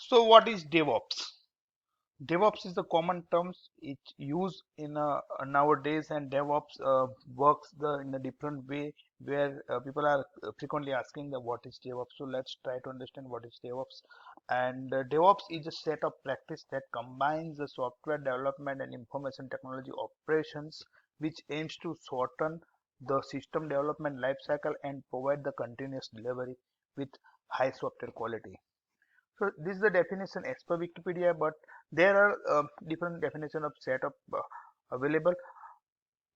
So what is DevOps? DevOps is the common terms it's used in nowadays, and DevOps works in a different way where people are frequently asking the what is DevOps. So let's try to understand what is DevOps. And DevOps is a set of practice that combines the software development and information technology operations, which aims to shorten the system development lifecycle and provide the continuous delivery with high software quality. So this is the definition as per Wikipedia, but there are different definition of setup available.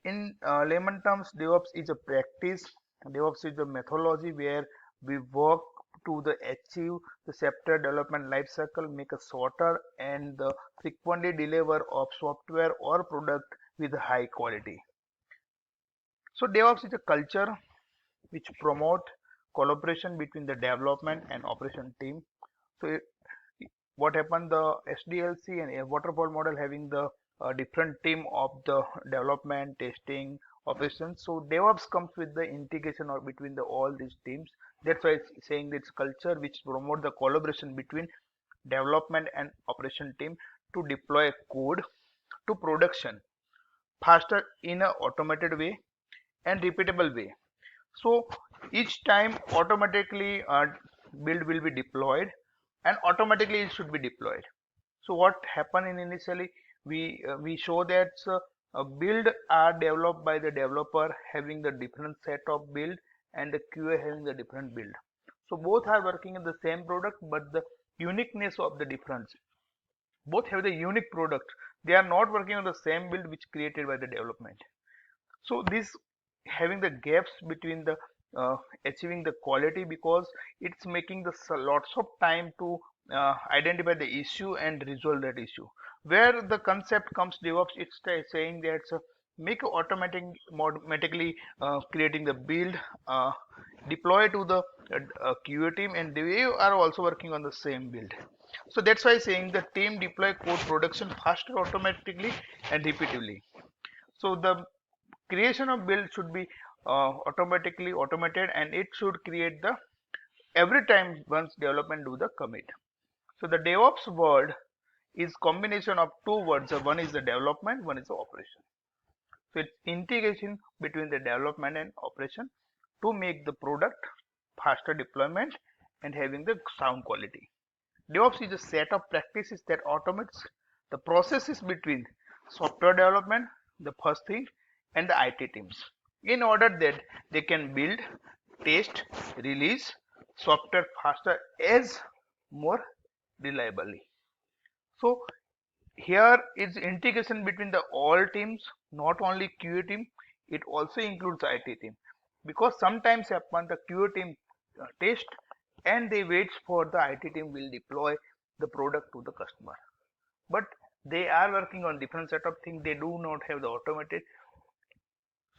In layman terms, DevOps is a practice. DevOps is a methodology where we work to achieve the software development life cycle, make a shorter and frequently deliver of software or product with high quality. So DevOps is a culture which promote collaboration between the development and operation team. So what happened, the SDLC and a waterfall model having the different team of the development, testing, operations. So DevOps comes with the integration or between all these teams. That's why it's saying it's culture which promote the collaboration between development and operation team to deploy code to production faster in a automated way and repeatable way. So each time automatically build will be deployed and automatically it should be deployed. So what happened in initially, we show that a build are developed by the developer having the different set of build and the QA having the different build. So both are working in the same product, but the uniqueness of the difference. Both have the unique product. They are not working on the same build which created by the development. So this having the gaps between the achieving the quality, because it's making the lots of time to identify the issue and resolve that issue. Where the concept comes DevOps, it's saying that make automatically creating the build, deploy to the QA team, and they are also working on the same build. So that's why saying the team deploy code production faster, automatically and repeatedly. So the creation of build should be automatically automated, and it should create the every time once development do the commit. So the DevOps word is combination of two words. One is the development, one is the operation. So it's integration between the development and operation to make the product faster deployment and having the sound quality. DevOps is a set of practices that automates the processes between software development, the first thing, and the IT teams in order that they can build, test, release software faster as more reliably. So here is integration between the all teams, not only QA team, it also includes IT team, because sometimes happen the QA team test and they wait for the IT team will deploy the product to the customer, but they are working on different set of things, they do not have the automated,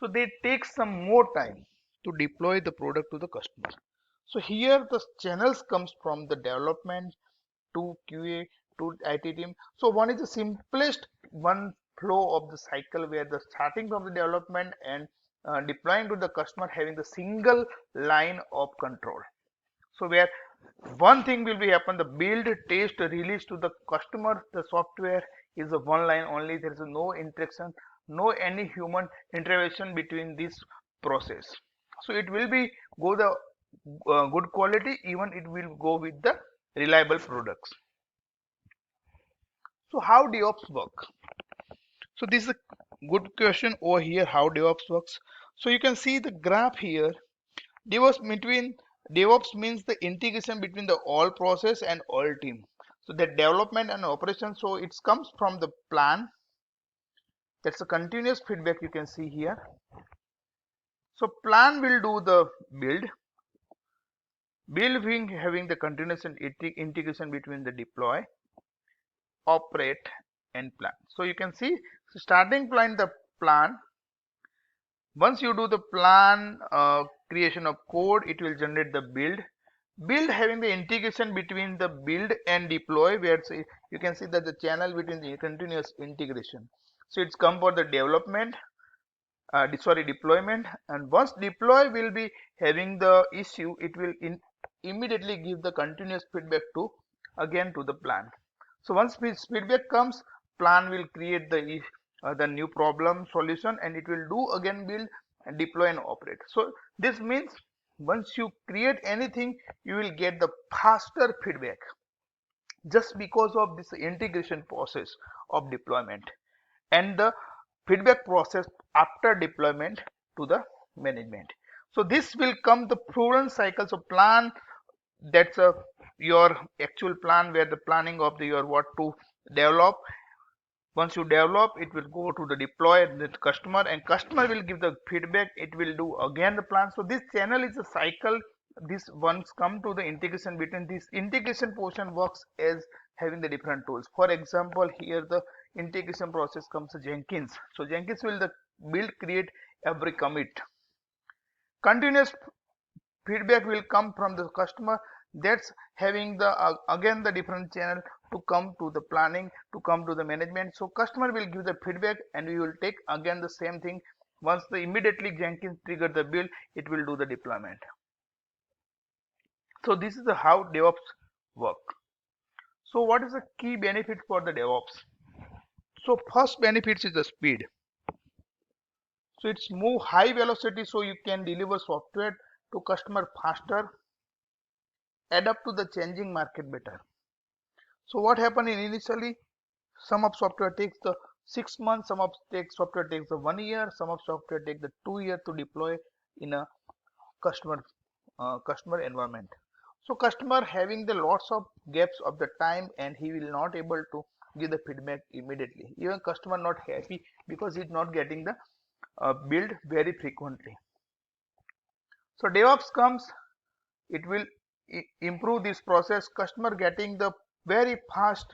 so they take some more time to deploy the product to the customer. So here the channels comes from the development to QA to IT team. So one is the simplest one flow of the cycle where the starting from the development and deploying to the customer having the single line of control. So where one thing will be happen, the build, test, release to the customer, the software is a one line only. There is no interaction, no any human intervention between this process. So it will be go the good quality, even it will go with the reliable products. So how DevOps work? So this is a good question over here, how DevOps works. So you can see the graph here. DevOps means the integration between the all process and all team. So the development and operation. So it comes from the plan. That's a continuous feedback you can see here. So plan will do the build. Build being having the continuous integration between the deploy, operate, and plan. So you can see starting point the plan. Once you do the plan creation of code, it will generate the build having the integration between the build and deploy, where you can see that the channel between the continuous integration. So it's come for the development, deployment, and once deploy will be having the issue, it will immediately give the continuous feedback to again to the plan. So once this feedback comes, plan will create the new problem solution, and it will do again build and deploy and operate. So this means once you create anything, you will get the faster feedback just because of this integration process of deployment and the feedback process after deployment to the management. So this will come the proven cycles of plan. That's your actual plan, where the planning of your what to develop. Once you develop, it will go to the deploy the customer, and customer will give the feedback. It will do again the plan. So this channel is a cycle. This once come to the integration, between this integration portion works as having the different tools. For example, here the integration process comes to Jenkins. So Jenkins will the build create every commit. Continuous feedback will come from the customer. That's having the again the different channel to come to the planning, to come to the management. So customer will give the feedback, and we will take again the same thing. Once the immediately Jenkins trigger the build, it will do the deployment. So this is the how DevOps work. So what is the key benefit for the DevOps? So first benefits is the speed. So it's move high velocity, so you can deliver software to customer faster, adapt to the changing market better. So what happened in initially, some of software takes the 6 months, some of software takes the 1 year, some of software take the 2 years to deploy in a customer environment. So customer having the lots of gaps of the time, and he will not able to give the feedback immediately. Even customer not happy because he's not getting the build very frequently. So DevOps comes, it will improve this process, customer getting the very fast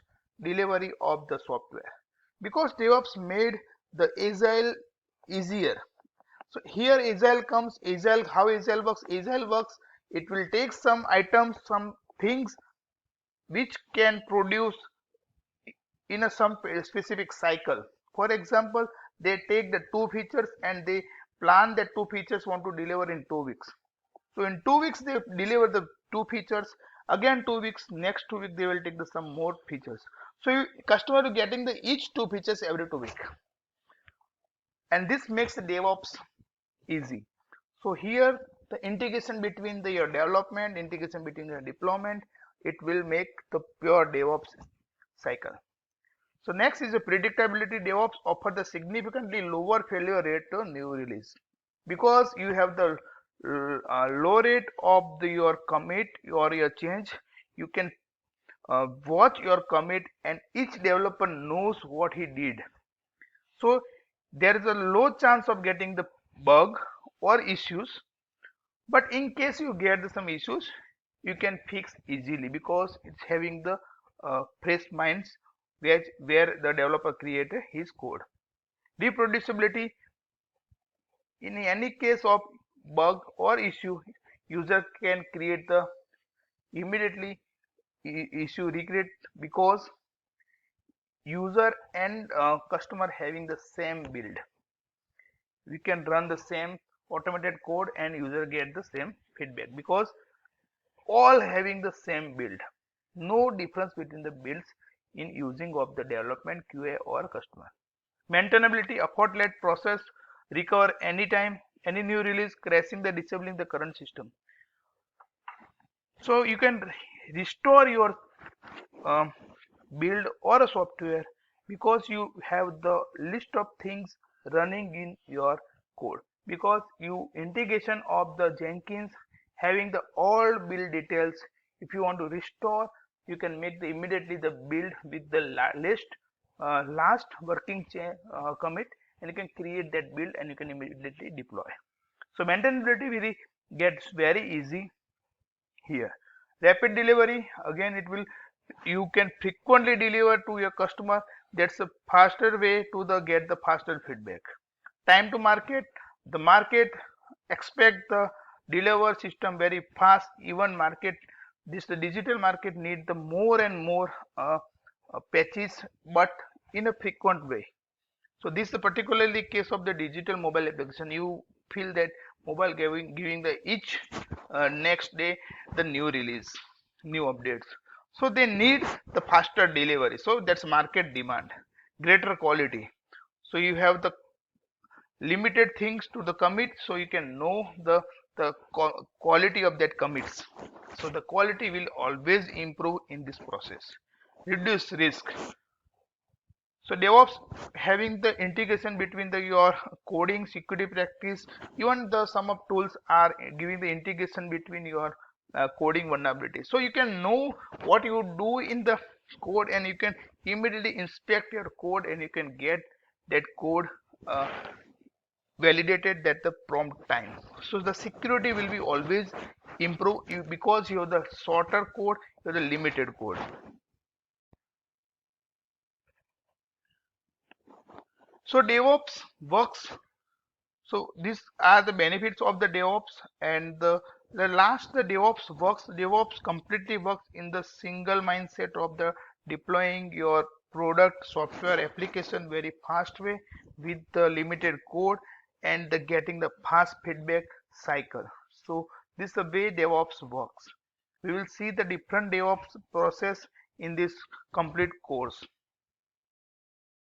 delivery of the software, because DevOps made the agile easier. So here agile comes. Agile, how agile works? Agile works, it will take some items, some things which can produce in a some specific cycle. For example, they take the 2 features and they plan that 2 features want to deliver in 2 weeks. So in 2 weeks they deliver the 2 features. Again 2 weeks, next 2 weeks they will take the some more features. So customer getting the each 2 features every 2 weeks, and this makes the DevOps easy. So here the integration between your development, integration between your deployment, it will make the pure DevOps cycle. So next is the predictability. DevOps offer the significantly lower failure rate to new release, because you have the low rate of your commit or your change. You can watch your commit, and each developer knows what he did. So there is a low chance of getting the bug or issues, but in case you get some issues, you can fix easily because it's having the fresh minds where the developer created his code. Reproducibility, in any case of bug or issue, user can create the immediately issue recreate, because user and customer having the same build. We can run the same automated code and user get the same feedback, because all having the same build. No difference between the builds in using of the development, QA or customer. Maintainability, effort-led process, recover anytime, any new release, crashing the disabling the current system. So you can restore your build or a software, because you have the list of things running in your code, because you integration of the Jenkins having the all build details. If you want to restore, you can make the immediately the build with the last working commit, and you can create that build and you can immediately deploy. So maintainability really gets very easy here. Rapid delivery, again it will, you can frequently deliver to your customer. That's a faster way to the get the faster feedback. Time to market, the market expect the deliver system very fast. Even market, the digital market need the more and more patches, but in a frequent way. So this is particularly case of the digital mobile application. You feel that mobile giving the each next day the new release, new updates. So they need the faster delivery. So that's market demand, greater quality. So you have the limited things to the commit, so you can know the quality of that commits. So the quality will always improve in this process. Reduce risk. So DevOps having the integration between the your coding security practice, even the some of tools are giving the integration between your coding vulnerability. So you can know what you do in the code, and you can immediately inspect your code, and you can get that code uh, validated at the prompt time. So the security will be always improve you, because you have the shorter code, you have the limited code. So DevOps works. So these are the benefits of the DevOps, and the last, the DevOps works. DevOps completely works in the single mindset of the deploying your product software application very fast way with the limited code, and the getting the fast feedback cycle. So this is the way DevOps works. We will see the different DevOps process in this complete course.